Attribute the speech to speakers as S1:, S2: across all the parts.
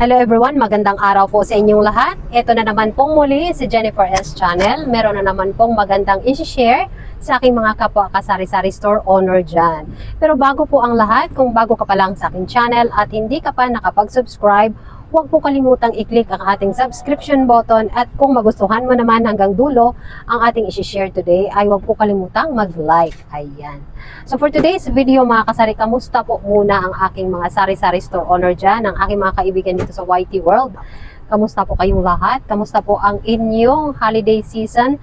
S1: Hello everyone, magandang araw po sa inyong lahat. Ito na naman pong muli si Jennifer S. Channel. Meron na naman pong magandang i-share sa aking mga kapwa kasari-sari store owner dyan. Pero bago po ang lahat, kung bago ka pa lang sa aking channel at hindi ka pa nakapag-subscribe, huwag po kalimutang i-click ang ating subscription button at kung magustuhan mo naman hanggang dulo ang ating i-share today, ay huwag po kalimutang mag-like. Ayan. So for today's video mga kasari, kamusta po muna ang aking mga sari-sari store owner dyan, ang aking mga kaibigan dito sa YT World. Kamusta po kayong lahat? Kamusta po ang inyong holiday season?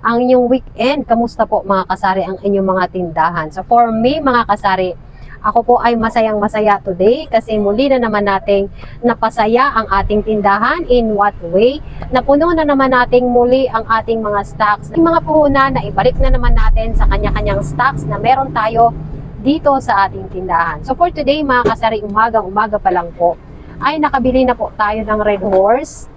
S1: Ang inyong weekend? Kamusta po mga kasari ang inyong mga tindahan? So for me mga kasari, ako po ay masayang-masaya today kasi muli na naman nating napasaya ang ating tindahan. In what way? Napuno na naman nating muli ang ating mga stocks. Yung mga puhunan na ibalik na naman natin sa kanya-kanyang stocks na meron tayo dito sa ating tindahan. So for today mga kasari, umaga pa lang po, ay nakabili na po tayo ng Red Horse.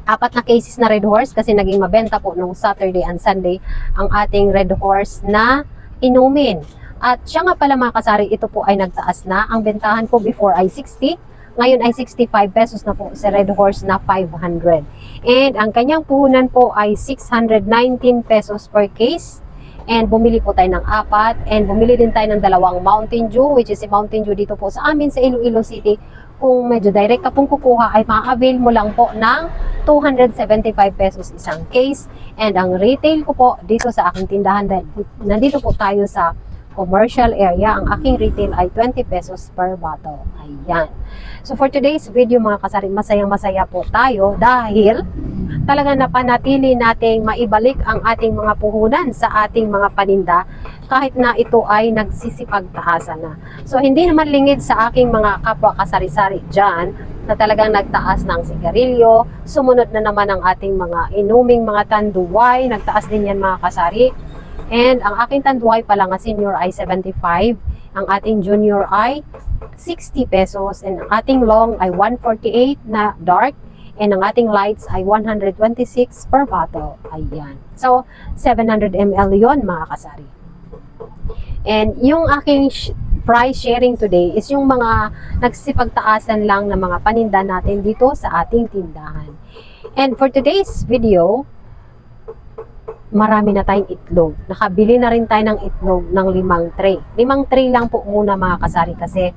S1: Apat na cases na Red Horse kasi naging mabenta po nung Saturday and Sunday ang ating Red Horse na inumin. At siya nga pala mga kasari, ito po ay nagtaas na. Ang bentahan po before ay 60. Ngayon ay 65 pesos na po sa Red Horse na 500. And ang kanyang puhunan po ay 619 pesos per case. And bumili po tayo ng apat. And bumili din tayo ng dalawang Mountain Dew, which is si Mountain Dew dito po sa amin sa Iloilo City. Kung medyo direct ka pong kukuha ay ma-avail mo lang po ng 275 pesos isang case. And ang retail ko po dito sa aking tindahan, nandito po tayo sa commercial area, ang aking retail ay 20 pesos per bottle. Ayan. So for today's video mga kasari, masayang-masaya po tayo dahil talaga napanatili nating maibalik ang ating mga puhunan sa ating mga paninda kahit na ito ay nagsisipagtaasan na. So hindi naman lingid sa aking mga kapwa kasari-sari dyan na talagang nagtaas ng sigarilyo. Sumunod na naman ang ating mga inuming mga tanduay, nagtaas din yan mga kasari. And ang aking tanduay pala nga senior ay 75, ang ating junior ay 60 pesos, and ang ating long ay 148 na dark, and ang ating lights ay 126 per bottle. Ayan. So, 700 ml yon mga kasari. And yung aking price sharing today is yung mga nagsipagtaasan lang ng mga paninda natin dito sa ating tindahan. And for today's video, marami na tayong itlog. Nakabili na rin tayo ng itlog ng 5 tray. 5 tray lang po muna mga kasari kasi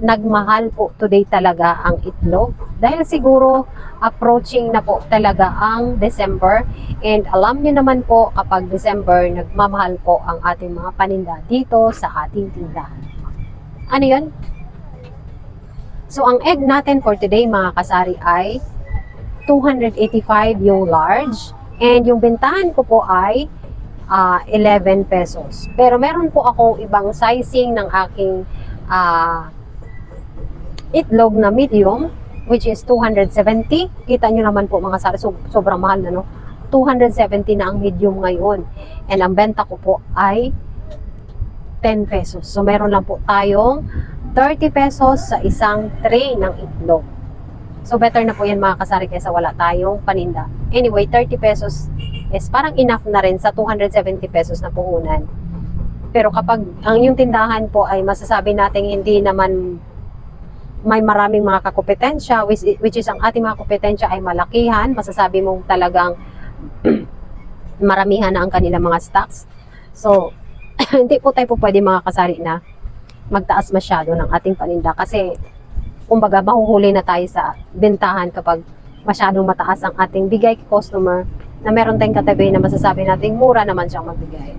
S1: nagmahal po today talaga ang itlog. Dahil siguro approaching na po talaga ang December. And alam niyo naman po kapag December, nagmamahal po ang ating mga paninda dito sa ating tindahan. Ano yun? So ang egg natin for today mga kasari ay 285 yung large. And yung bentahan ko po ay 11 pesos. Pero meron po akong ibang sizing ng aking itlog na medium, which is 270. Kita nyo naman po mga sari, sobrang mahal na no? 270 na ang medium ngayon. And ang benta ko po ay 10 pesos. So meron lang po tayong 30 pesos sa isang tray ng itlog. So better na po yan mga kasari kaysa wala tayong paninda. Anyway, 30 pesos is parang enough na rin sa 270 pesos na puhunan. Pero kapag ang yung tindahan po ay masasabi natin hindi naman may maraming mga kakompetensya, which is ang ating mga kompetensya ay malakihan, masasabi mong talagang maramihan na ang kanilang mga stocks. So, hindi po tayo po pwede mga kasari na magtaas masyado ng ating paninda kasi kumbaga mahuhuli na tayo sa bentahan kapag masyadong mataas ang ating bigay kay customer na meron tayong katabi na masasabi natin mura naman siyang magbigay.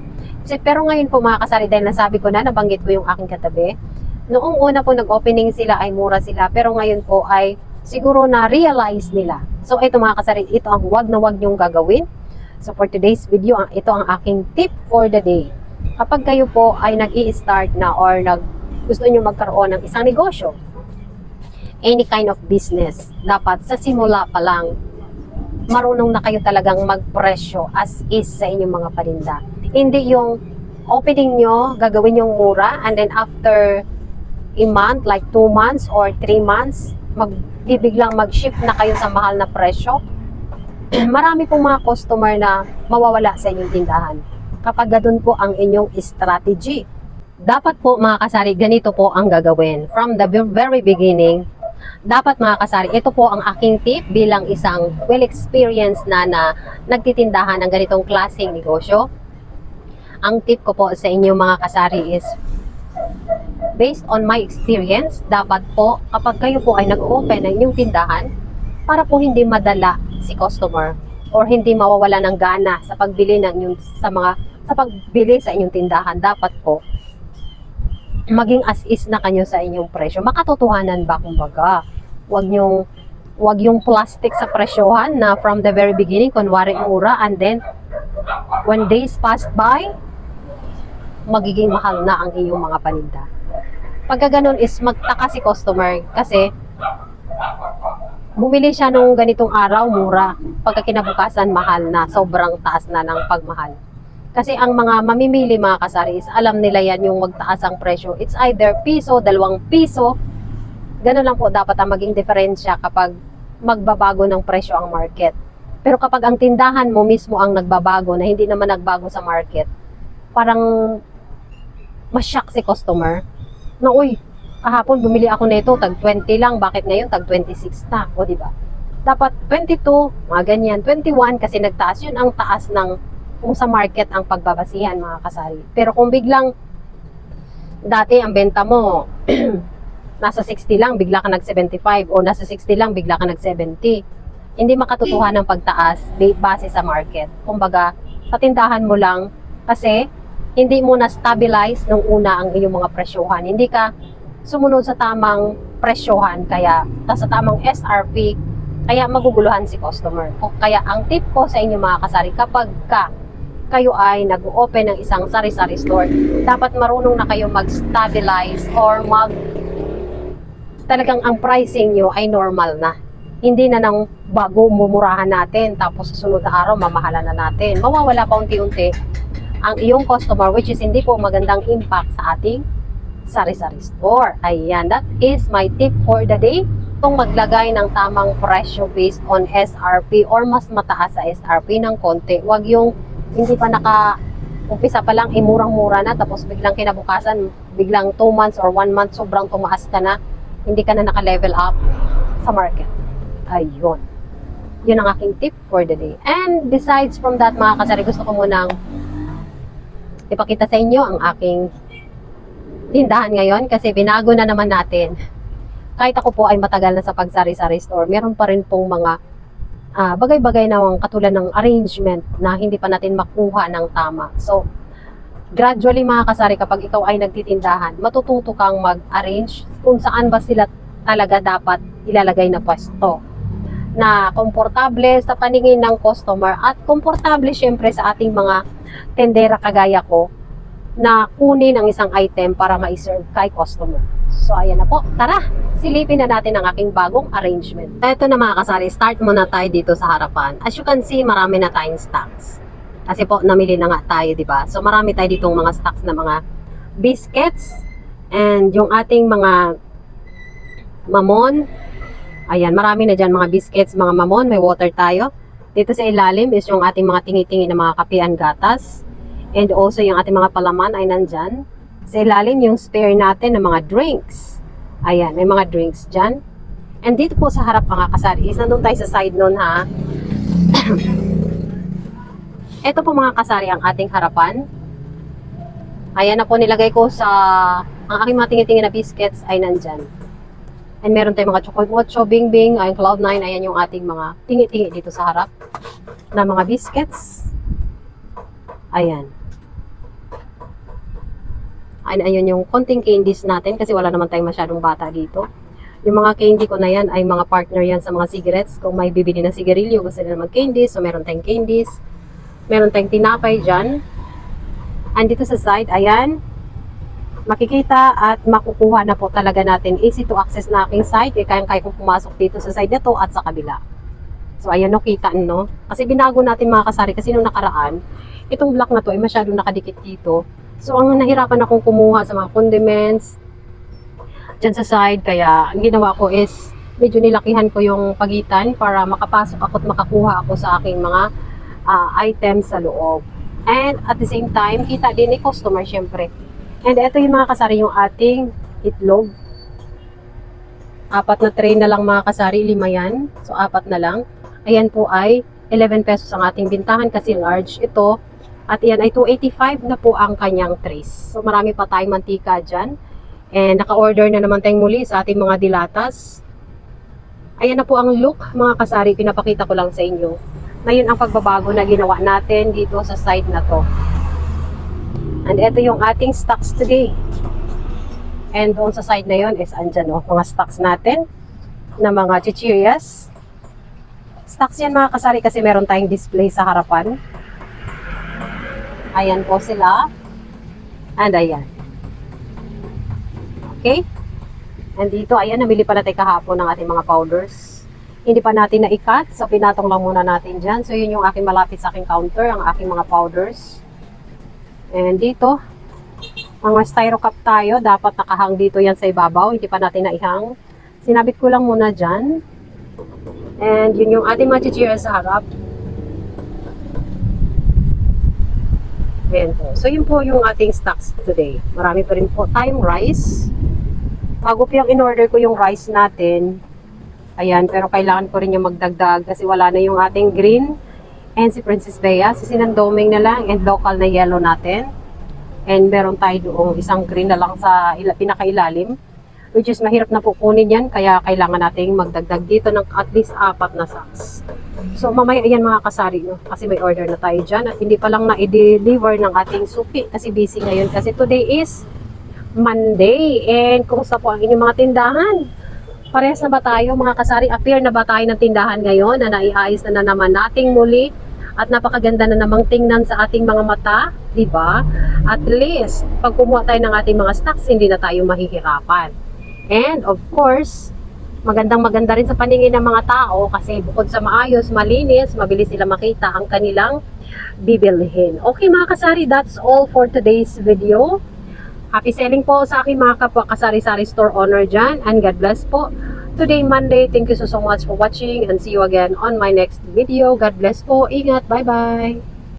S1: Pero ngayon po mga kasari, dahil nasabi ko na, nabanggit ko yung aking katabi, noong una po nag-opening sila ay mura sila, pero ngayon po ay siguro na-realize nila. So ito mga kasari, ito ang wag na wag niyong gagawin. So for today's video, ito ang aking tip for the day. Kapag kayo po ay nag-i-start na or gusto niyo magkaroon ng isang negosyo, any kind of business, dapat sa simula pa lang, marunong na kayo talagang magpresyo as is sa inyong mga paninda. Hindi yung opening nyo, gagawin yung mura, and then after a month, like 2 months or 3 months, biglang mag-shift na kayo sa mahal na presyo. Marami pong mga customer na mawawala sa inyong tindahan kapag ganun po ang inyong strategy. Dapat po mga kasari, ganito po ang gagawin. From the very beginning, dapat mga kasari, ito po ang aking tip bilang isang well-experienced na nagtitindahan ng ganitong klaseng negosyo. Ang tip ko po sa inyo mga kasari is, based on my experience, dapat po kapag kayo po ay nag-open ng inyong tindahan, para po hindi madala si customer or hindi mawawala ng gana sa pagbili ng inyong, sa pagbili sa inyong tindahan, dapat po maging as is na kanyo sa inyong presyo. Makatotohanan ba kumbaga? Wag yung plastic sa presyohan na from the very beginning, kunwari mura, and then when days passed by, magiging mahal na ang iyong mga paninda. Pagka ganun is magtaka si customer kasi bumili siya nung ganitong araw, mura. Pagka kinabukasan, mahal na. Sobrang taas na ng pagmahal. Kasi ang mga mamimili mga kasari is alam nila yan yung magtaas ang presyo. It's either piso, 2 piso. Ganun lang po dapat ang maging diferensya kapag magbabago ng presyo ang market. Pero kapag ang tindahan mo mismo ang nagbabago na hindi naman nagbago sa market, parang ma-shock si customer na, uy, kahapon bumili ako nito tag 20 lang, bakit ngayon tag 26 na? O di ba? Dapat 22, mga ganyan, 21 kasi nagtaas, yun ang taas ng kung sa market ang pagbabasihan mga kasari. Pero kung biglang dati ang benta mo nasa 60 lang, bigla ka nag 75, o nasa 60 lang, bigla ka nag 70, hindi makatotohanan ng pagtaas base sa market. Kumbaga, sa tindahan mo lang kasi hindi mo na-stabilize nung una ang iyong mga presyohan. Hindi ka sumunod sa tamang presyohan, kaya sa tamang SRP, kaya maguguluhan si customer. Kaya ang tip ko sa inyo mga kasari, kapag kayo ay nag-open ng isang sari-sari store, dapat marunong na kayo mag-stabilize or talagang ang pricing nyo ay normal na. Hindi na nang bago mumurahan natin, tapos sa sunod na araw mamahalan na natin. Mawawala pa unti-unti ang iyong customer, which is hindi po magandang impact sa ating sari-sari store. Ayan, that is my tip for the day. Kung maglagay ng tamang presyo based on SRP or mas mataas sa SRP ng konti, wag yung hindi pa umpisa pa lang, murang-mura na, tapos biglang kinabukasan, biglang 2 months or 1 month, sobrang tumaas ka na, hindi ka na naka-level up sa market. Ayun. Yun ang aking tip for the day. And besides from that mga kasari, gusto ko munang ipakita sa inyo ang aking tindahan ngayon kasi binago na naman natin. Kahit ako po ay matagal na sa pagsari-sari store, meron pa rin pong mga bagay-bagay na katulad ng arrangement na hindi pa natin makuha ng tama. So, gradually mga kasari, kapag ikaw ay nagtitindahan, matututo kang mag-arrange kung saan ba sila talaga dapat ilalagay na pwesto na komportable sa paningin ng customer at komportable syempre sa ating mga tendera kagaya ko na kunin ang isang item para ma-serve kay customer. So ayan na po, tara, silipin na natin ang aking bagong arrangement. Ito na mga kasari, start muna tayo dito sa harapan. As you can see, marami na tayong stocks. Kasi po, namili na nga tayo, di ba? So marami tayo ditong mga stocks na mga biscuits and yung ating mga mamon. Ayan, marami na dyan mga biscuits, mga mamon, may water tayo. Dito sa ilalim is yung ating mga tingi-tingi na mga kapian gatas. And also yung ating mga palaman ay nandyan. Sa ilalim yung spare natin ng mga drinks. Ayan, may mga drinks dyan. And dito po sa harap mga kasari is nandun tayo sa side nun ha. Ito po mga kasari ang ating harapan. Ayan na po nilagay ko sa ang aking mga tingi-tingi na biscuits ay nandyan. And meron tayong mga chocolate mocho, bing-bing, ay Cloud9, ayan yung ating mga tingi-tingi dito sa harap na mga biscuits. Ayan. Ayun yung konting candies natin kasi wala naman tayong masyadong bata dito. Yung mga candy ko na yan ay mga partner yan sa mga cigarettes. Kung may bibili ng sigarilyo, gusto nila mag-candies, so meron tayong candies. Meron tayong tinapay dyan. And dito sa side, ayan, makikita at makukuha na po talaga natin. Easy to access na aking site. Kayang-kaya kong pumasok dito sa side na to at sa kabila. So ayan no, kita no. Kasi binago natin mga kasari kasi nung nakaraan, itong block na to ay masyadong nakadikit dito. So ang nahirapan akong kumuha sa mga condiments dyan sa side. Kaya ang ginawa ko is medyo nilakihan ko yung pagitan para makapasok ako at makakuha ako sa aking mga items sa loob. And at the same time, kita din ni customer syempre. And ito yung mga kasari yung ating itlog. Apat na tray na lang mga kasari, 5 yan. So, apat na lang. Ayan po ay 11 pesos ang ating bintahan kasi large ito. At yan ay 285 na po ang kanyang trays. So, marami pa tayong mantika dyan. And naka-order na naman tayong muli sa ating mga dilatas. Ayan na po ang look mga kasari, pinapakita ko lang sa inyo. Ngayon ang pagbabago na ginawa natin dito sa side na to. And ito yung ating stocks today. And doon sa side na yon is andyan mga stocks natin na mga chichirias. Stocks yan mga kasari kasi meron tayong display sa harapan. Ayan po sila. And ayan. Okay? And dito, ayan, namili pa natin kahapon ng ating mga powders. Hindi pa natin na-i-cut, so pinatong lang muna natin dyan. So, yun yung aking malapit sa aking counter, ang aking mga powders. And dito, mga styro cup tayo. Dapat nakahang dito yan sa ibabaw. Hindi pa natin na-ihang. Sinabit ko lang muna dyan. And yun yung ating mga chichira sa harap. Ayan po. So, yun po yung ating stocks today. Marami pa rin po tayong rice. Bago po yung in-order ko yung rice natin. Ayan, pero kailangan ko rin yung magdagdag kasi wala na yung ating green and si Princess Bea. Si Sinandoming na lang and local na yellow natin. And meron tayo doong isang green na lang sa pinakailalim. Which is mahirap na kukunin yan kaya kailangan nating magdagdag dito ng at least 4 na sacks. So mamaya ayan mga kasari, no? Kasi may order na tayo dyan at hindi pa lang na-deliver ng ating suki kasi busy ngayon kasi today is Monday. And kumusta po ang inyong mga tindahan? Parehas na ba tayo mga kasari? Appear na ba tayo ng tindahan ngayon na naiayos na naman nating muli? At napakaganda na namang tingnan sa ating mga mata, di ba? At least, pag kumuha tayo ng ating mga stocks, hindi na tayo mahihirapan. And of course, magandang-maganda rin sa paningin ng mga tao kasi bukod sa maayos, malinis, mabilis sila makita ang kanilang bibilhin. Okay mga kasari, that's all for today's video. Happy selling po sa aking mga kapwa kasari-sari store owner dyan. And God bless po. Today, Monday. Thank you so much for watching. And see you again on my next video. God bless po. Ingat. Bye-bye.